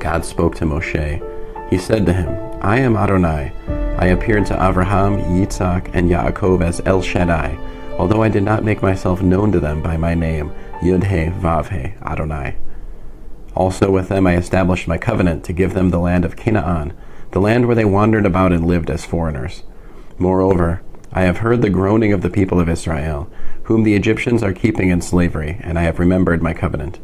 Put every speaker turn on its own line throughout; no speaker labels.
God spoke to Moshe. He said to him, I am Adonai. I appeared to Abraham, Yitzhak, and Yaakov as El Shaddai, although I did not make myself known to them by my name, Yud-He, Vav-He, Adonai. Also with them I established my covenant to give them the land of Canaan, the land where they wandered about and lived as foreigners. Moreover, I have heard the groaning of the people of Israel, whom the Egyptians are keeping in slavery, and I have remembered my covenant.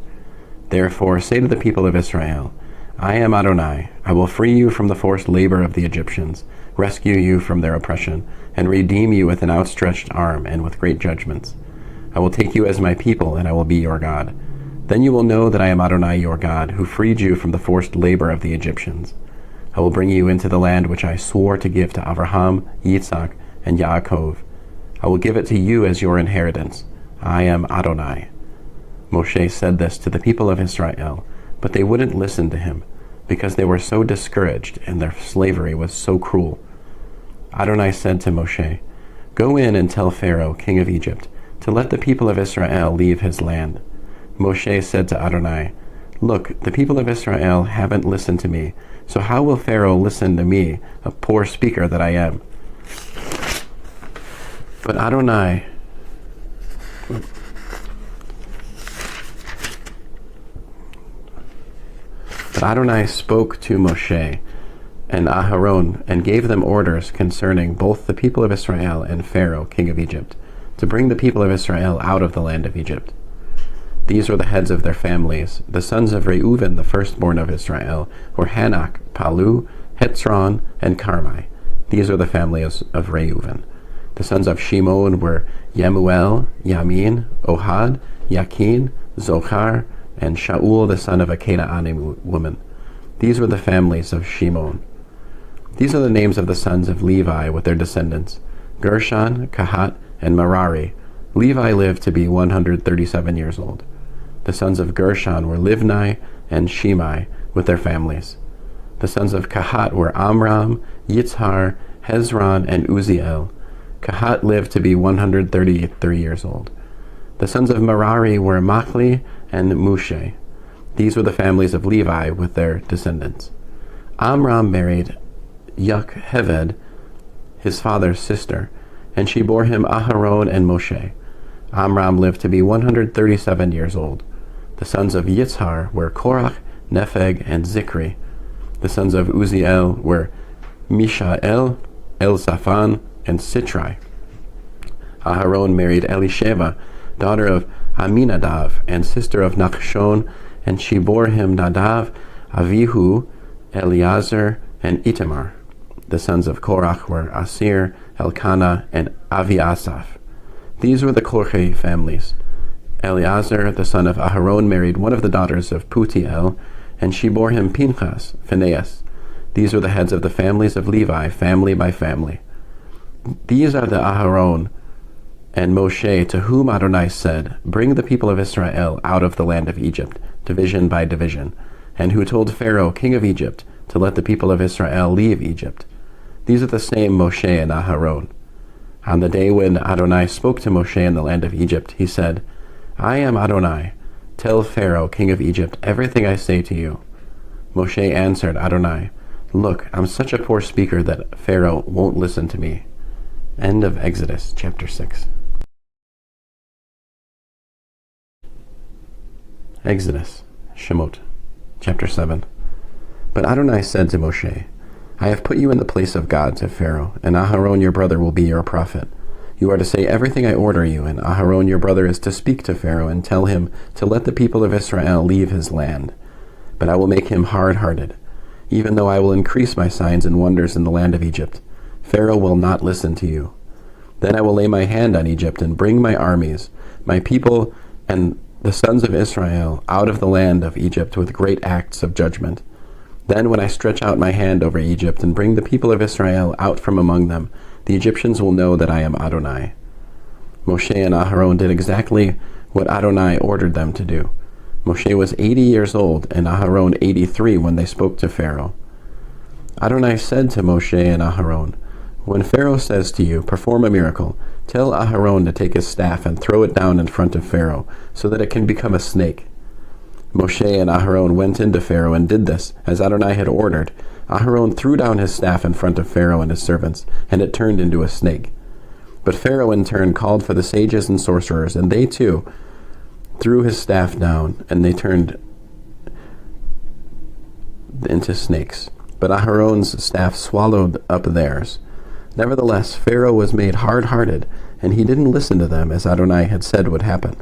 Therefore say to the people of Israel, I am Adonai. I will free you from the forced labor of the Egyptians, rescue you from their oppression, and redeem you with an outstretched arm and with great judgments. I will take you as my people, and I will be your God. Then you will know that I am Adonai your God, who freed you from the forced labor of the Egyptians. I will bring you into the land which I swore to give to Abraham, Yitzhak, and Yaakov. I will give it to you as your inheritance. I am Adonai. Moshe said this to the people of Israel, but they wouldn't listen to him, because they were so discouraged and their slavery was so cruel. Adonai said to Moshe, Go in and tell Pharaoh, king of Egypt, to let the people of Israel leave his land. Moshe said to Adonai, Look, the people of Israel haven't listened to me, so how will Pharaoh listen to me, a poor speaker that I am? But Adonai spoke to Moshe and Aharon and gave them orders concerning both the people of Israel and Pharaoh, king of Egypt, to bring the people of Israel out of the land of Egypt. These were the heads of their families. The sons of Reuven, the firstborn of Israel, were Hanak, Palu, Hetzron, and Carmi. These are the families of Reuven. The sons of Shimon were Yemuel, Yamin, Ohad, Yakin, Zochar, and Shaul, the son of a Canaanite woman. These were the families of Shimon. These are the names of the sons of Levi with their descendants: Gershon, Kahat, and Merari. Levi lived to be 137 years old. The sons of Gershon were Livni and Shimei with their families. The sons of Kahat were Amram, Yitzhar, Hezron, and Uziel. Kahat lived to be 133 years old. The sons of Merari were Machli and Mushe. These were the families of Levi with their descendants. Amram married Yocheved, his father's sister, and she bore him Aharon and Moshe. Amram lived to be 137 years old. The sons of Yitzhar were Korach, Nepheg, and Zikri. The sons of Uziel were Mishael, Elzaphan, and Sitrai. Aharon married Elisheva, daughter of Aminadav and sister of Nachshon, and she bore him Nadav, Avihu, Eleazar, and Itamar. The sons of Korach were Asir, Elkanah, and Aviasaph. These were the Korchi families. Eleazar, the son of Aharon, married one of the daughters of Putiel, and she bore him Pinchas, Phinehas. These were the heads of the families of Levi, family by family. These are the Aharon and Moshe to whom Adonai said, Bring the people of Israel out of the land of Egypt, division by division, and who told Pharaoh, king of Egypt, to let the people of Israel leave Egypt. These are the same Moshe and Aharon. On the day when Adonai spoke to Moshe in the land of Egypt, he said, I am Adonai. Tell Pharaoh, king of Egypt, everything I say to you. Moshe answered Adonai, Look, I'm such a poor speaker that Pharaoh won't listen to me. End of Exodus, chapter 6. Exodus, Shemot, chapter 7. But Adonai said to Moshe, I have put you in the place of God to Pharaoh, and Aharon your brother will be your prophet. You are to say everything I order you, and Aharon your brother is to speak to Pharaoh and tell him to let the people of Israel leave his land. But I will make him hard-hearted. Even though I will increase my signs and wonders in the land of Egypt, Pharaoh will not listen to you. Then I will lay my hand on Egypt and bring my armies, my people, and the sons of Israel out of the land of Egypt with great acts of judgment. Then when I stretch out my hand over Egypt and bring the people of Israel out from among them, the Egyptians will know that I am Adonai. Moshe and Aharon did exactly what Adonai ordered them to do. Moshe was 80 years old and Aharon 83 when they spoke to Pharaoh. Adonai said to Moshe and Aharon, When Pharaoh says to you, Perform a miracle, tell Aharon to take his staff and throw it down in front of Pharaoh, so that it can become a snake. Moshe and Aharon went into Pharaoh and did this, as Adonai had ordered. Aharon threw down his staff in front of Pharaoh and his servants, and it turned into a snake. But Pharaoh in turn called for the sages and sorcerers, and they too threw his staff down, and they turned into snakes. But Aharon's staff swallowed up theirs. Nevertheless, Pharaoh was made hard-hearted, and he didn't listen to them, as Adonai had said would happen.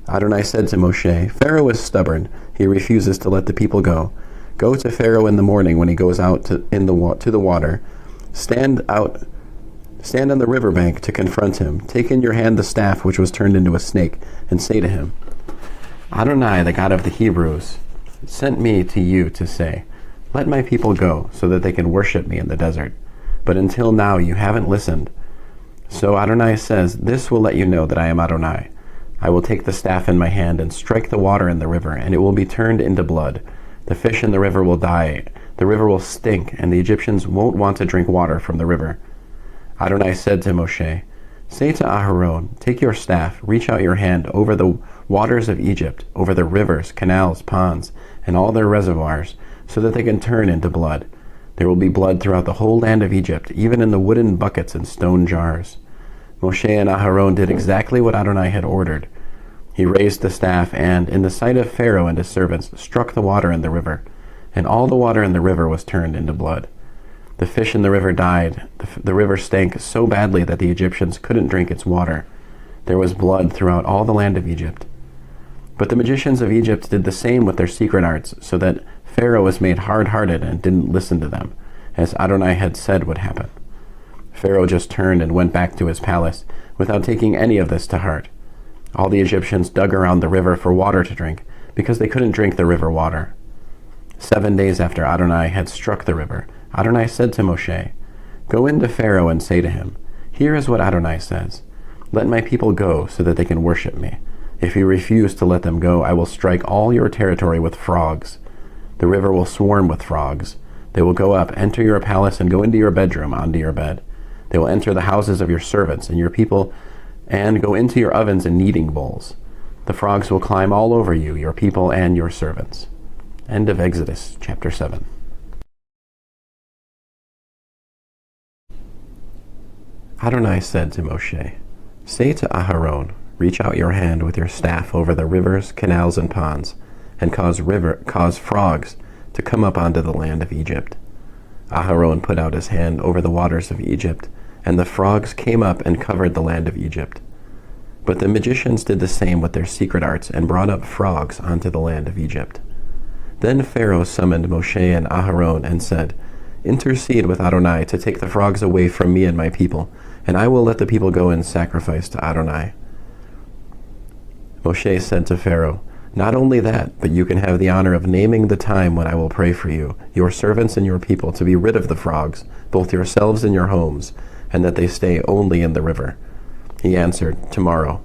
Adonai said to Moshe, "Pharaoh is stubborn. He refuses to let the people go. Go to Pharaoh in the morning when he goes out to the water. Stand on the riverbank to confront him. Take in your hand the staff which was turned into a snake, and say to him, 'Adonai, the God of the Hebrews, sent me to you to say, let my people go, so that they can worship me in the desert. But until now you haven't listened. So Adonai says, this will let you know that I am Adonai. I will take the staff in my hand and strike the water in the river, and it will be turned into blood. The fish in the river will die, the river will stink, and the Egyptians won't want to drink water from the river.' Adonai said to Moshe, 'Say to Aharon, take your staff, reach out your hand over the waters of Egypt, over the rivers, canals, ponds, and all their reservoirs, so that they can turn into blood. There will be blood throughout the whole land of Egypt, even in the wooden buckets and stone jars.' Moshe and Aharon did exactly what Adonai had ordered. He raised the staff and, in the sight of Pharaoh and his servants, struck the water in the river, and all the water in the river was turned into blood. The fish in the river died. The river stank so badly that the Egyptians couldn't drink its water. There was blood throughout all the land of Egypt. But the magicians of Egypt did the same with their secret arts, so that Pharaoh was made hard-hearted and didn't listen to them, as Adonai had said would happen. Pharaoh just turned and went back to his palace, without taking any of this to heart. All the Egyptians dug around the river for water to drink, because they couldn't drink the river water. 7 days after Adonai had struck the river, Adonai said to Moshe, "Go into Pharaoh and say to him, 'Here is what Adonai says. Let my people go so that they can worship me. If you refuse to let them go, I will strike all your territory with frogs. The river will swarm with frogs. They will go up, enter your palace, and go into your bedroom, onto your bed. They will enter the houses of your servants and your people, and go into your ovens and kneading bowls. The frogs will climb all over you, your people, and your servants." End of Exodus, chapter 7. Adonai said to Moshe, "Say to Aharon, reach out your hand with your staff over the rivers, canals, and ponds, and cause frogs to come up onto the land of Egypt." Aharon put out his hand over the waters of Egypt, and the frogs came up and covered the land of Egypt. But the magicians did the same with their secret arts and brought up frogs onto the land of Egypt. Then Pharaoh summoned Moshe and Aharon and said, "Intercede with Adonai to take the frogs away from me and my people, and I will let the people go and sacrifice to Adonai." Moshe said to Pharaoh, "Not only that, but you can have the honor of naming the time when I will pray for you, your servants and your people, to be rid of the frogs, both yourselves and your homes, and that they stay only in the river." He answered, "Tomorrow."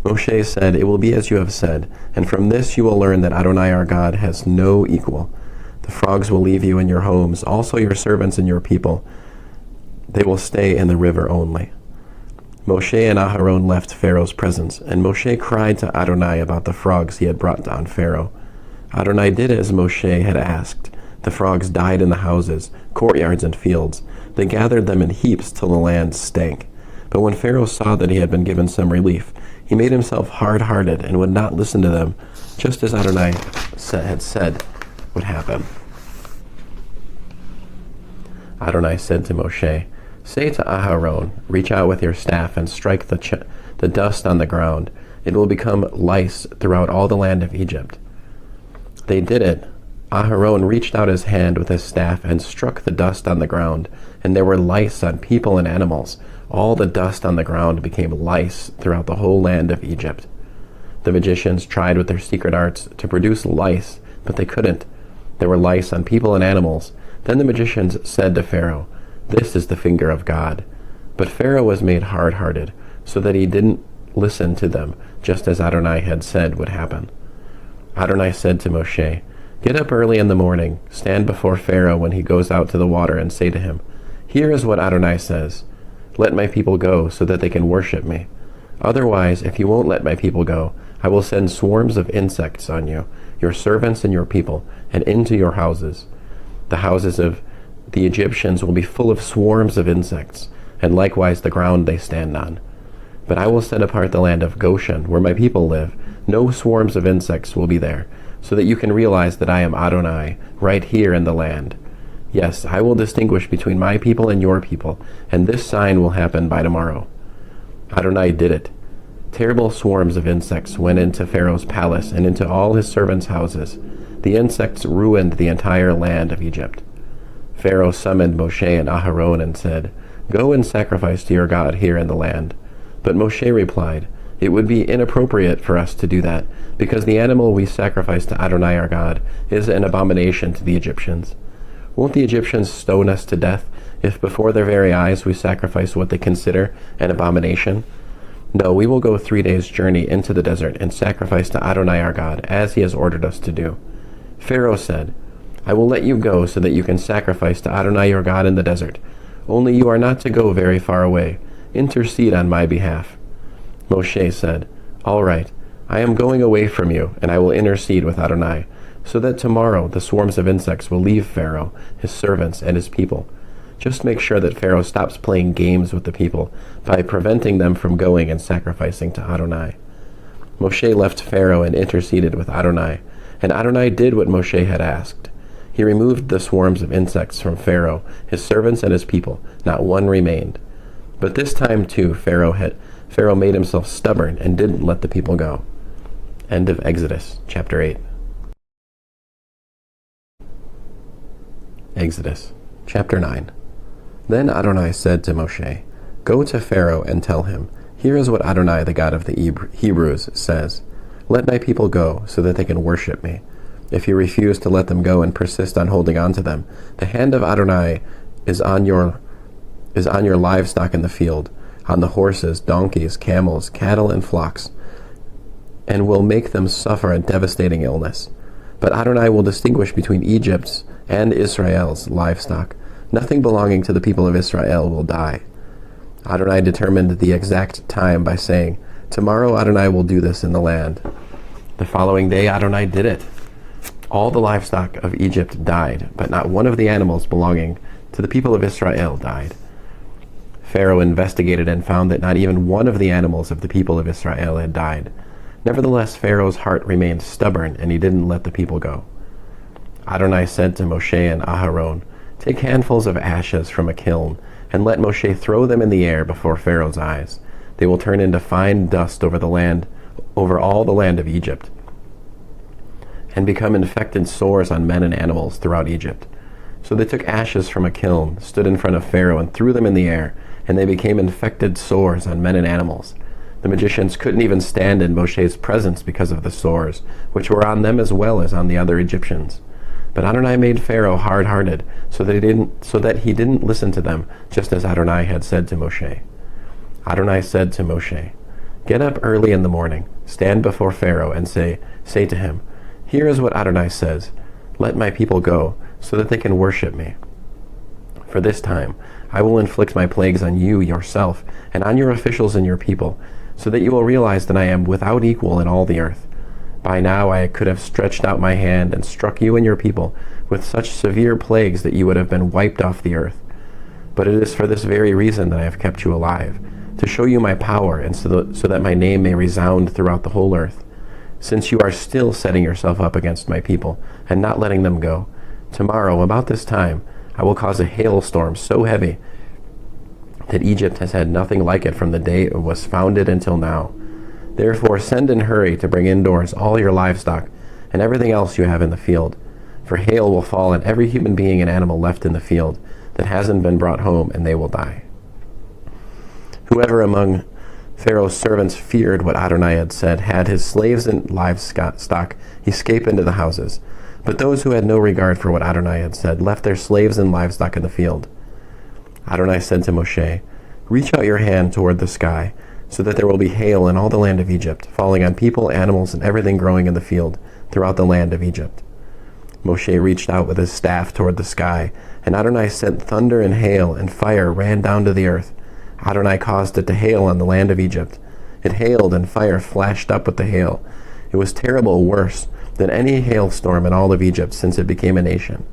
Moshe said, "It will be as you have said, and from this you will learn that Adonai our God has no equal. The frogs will leave you in your homes, also your servants and your people. They will stay in the river only." Moshe and Aharon left Pharaoh's presence, and Moshe cried to Adonai about the frogs he had brought on Pharaoh. Adonai did as Moshe had asked. The frogs died in the houses, courtyards, and fields. They gathered them in heaps till the land stank. But when Pharaoh saw that he had been given some relief, he made himself hard-hearted and would not listen to them, just as Adonai had said would happen. Adonai said to Moshe, "Say to Aharon, reach out with your staff and strike the dust on the ground. It will become lice throughout all the land of Egypt." They did it. Aharon reached out his hand with his staff and struck the dust on the ground, and there were lice on people and animals. All the dust on the ground became lice throughout the whole land of Egypt. The magicians tried with their secret arts to produce lice, but they couldn't. There were lice on people and animals. Then the magicians said to Pharaoh, "This is the finger of God." But Pharaoh was made hard-hearted, so that he didn't listen to them, just as Adonai had said would happen. Adonai said to Moshe, "Get up early in the morning, stand before Pharaoh when he goes out to the water, and say to him, 'Here is what Adonai says. Let my people go so that they can worship me. Otherwise, if you won't let my people go, I will send swarms of insects on you, your servants and your people, and into your houses. The houses of the Egyptians will be full of swarms of insects, and likewise the ground they stand on. But I will set apart the land of Goshen, where my people live. No swarms of insects will be there, so that you can realize that I am Adonai, right here in the land. Yes, I will distinguish between my people and your people, and this sign will happen by tomorrow. Adonai did it. Terrible swarms of insects went into Pharaoh's palace and into all his servants' houses. The insects ruined the entire land of Egypt. Pharaoh summoned Moshe and Aharon and said, "Go and sacrifice to your God here in the land." But Moshe replied, "It would be inappropriate for us to do that, because the animal we sacrifice to Adonai our God is an abomination to the Egyptians. Won't the Egyptians stone us to death if before their very eyes we sacrifice what they consider an abomination? No, we will go 3 days' journey into the desert and sacrifice to Adonai our God, as he has ordered us to do." Pharaoh said, "I will let you go so that you can sacrifice to Adonai your God in the desert. Only you are not to go very far away. Intercede on my behalf." Moshe said, "All right, I am going away from you, and I will intercede with Adonai, so that tomorrow the swarms of insects will leave Pharaoh, his servants, and his people. Just make sure that Pharaoh stops playing games with the people by preventing them from going and sacrificing to Adonai." Moshe left Pharaoh and interceded with Adonai, and Adonai did what Moshe had asked. He removed the swarms of insects from Pharaoh, his servants, and his people. Not one remained. But this time, too, Pharaoh made himself stubborn and didn't let the people go. End of Exodus, chapter 8. Exodus, chapter 9. Then Adonai said to Moshe, "Go to Pharaoh and tell him, 'Here is what Adonai, the God of the Hebrews, says. Let my people go, so that they can worship me. If you refuse to let them go and persist on holding on to them, the hand of Adonai is on your livestock in the field, on the horses, donkeys, camels, cattle, and flocks, and will make them suffer a devastating illness. But Adonai will distinguish between Egypt's and Israel's livestock. Nothing belonging to the people of Israel will die." Adonai determined the exact time by saying, "Tomorrow Adonai will do this in the land." The following day Adonai did it. All the livestock of Egypt died, but not one of the animals belonging to the people of Israel died. Pharaoh investigated and found that not even one of the animals of the people of Israel had died. Nevertheless, Pharaoh's heart remained stubborn, and he didn't let the people go. Adonai said to Moshe and Aharon, "Take handfuls of ashes from a kiln, and let Moshe throw them in the air before Pharaoh's eyes. They will turn into fine dust over all the land of Egypt, and become infected sores on men and animals throughout Egypt." So they took ashes from a kiln, stood in front of Pharaoh, and threw them in the air, and they became infected sores on men and animals. The magicians couldn't even stand in Moshe's presence because of the sores, which were on them as well as on the other Egyptians. But Adonai made Pharaoh hard-hearted, so that he didn't listen to them, just as Adonai had said to Moshe. Adonai said to Moshe, "Get up early in the morning, stand before Pharaoh, and say to him, 'Here is what Adonai says, let my people go, so that they can worship me. For this time I will inflict my plagues on you yourself, and on your officials and your people, so that you will realize that I am without equal in all the earth. By now I could have stretched out my hand and struck you and your people with such severe plagues that you would have been wiped off the earth. But it is for this very reason that I have kept you alive, to show you my power, and so that my name may resound throughout the whole earth. Since you are still setting yourself up against my people and not letting them go, tomorrow about this time I will cause a hailstorm so heavy that Egypt has had nothing like it from the day it was founded until now. Therefore send and hurry to bring indoors all your livestock and everything else you have in the field, for hail will fall on every human being and animal left in the field that hasn't been brought home, and they will die." Whoever among Pharaoh's servants feared what Adonai had said had his slaves and livestock escape into the houses. But those who had no regard for what Adonai had said left their slaves and livestock in the field. Adonai said to Moshe, "Reach out your hand toward the sky, so that there will be hail in all the land of Egypt, falling on people, animals, and everything growing in the field throughout the land of Egypt." Moshe reached out with his staff toward the sky, and Adonai sent thunder and hail, and fire ran down to the earth. Adonai caused it to hail on the land of Egypt, It hailed, and fire flashed up with the hail. It was terrible, worse than any hailstorm in all of Egypt since it became a nation.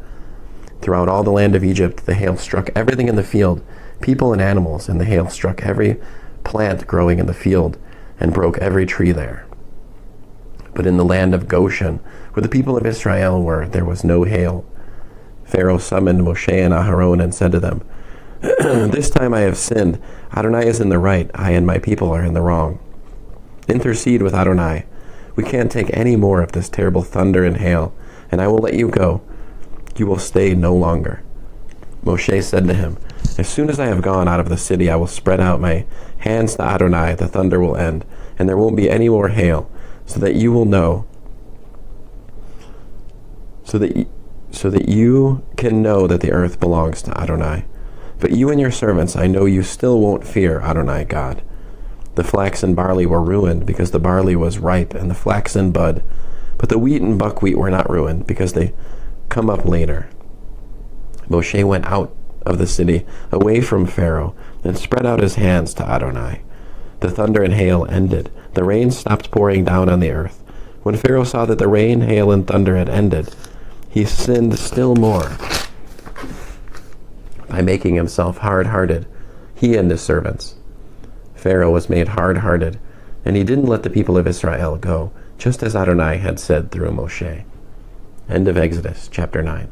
Throughout all the land of Egypt, the hail struck everything in the field, people and animals, and the hail struck every plant growing in the field and broke every tree there. But in the land of Goshen, where the people of Israel were, there was no hail. Pharaoh summoned Moshe and Aharon and said to them, "This time I have sinned. Adonai is in the right. I and my people are in the wrong. Intercede with Adonai. We can't take any more of this terrible thunder and hail, and I will let you go. You will stay no longer." Moshe said to him, "As soon as I have gone out of the city, I will spread out my hands to Adonai. The thunder will end, and there won't be any more hail, so that you will know, so that you can know that the earth belongs to Adonai. But you and your servants, I know you still won't fear Adonai God." The flax and barley were ruined because the barley was ripe and the flax in bud, but the wheat and buckwheat were not ruined because they come up later. Moshe went out of the city away from Pharaoh and spread out his hands to Adonai. The thunder and hail ended. The rain stopped pouring down on the earth. When Pharaoh saw that the rain, hail, and thunder had ended, he sinned still more by making himself hard-hearted, he and his servants. Pharaoh was made hard-hearted, and he didn't let the people of Israel go, just as Adonai had said through Moshe. End of Exodus, chapter 9.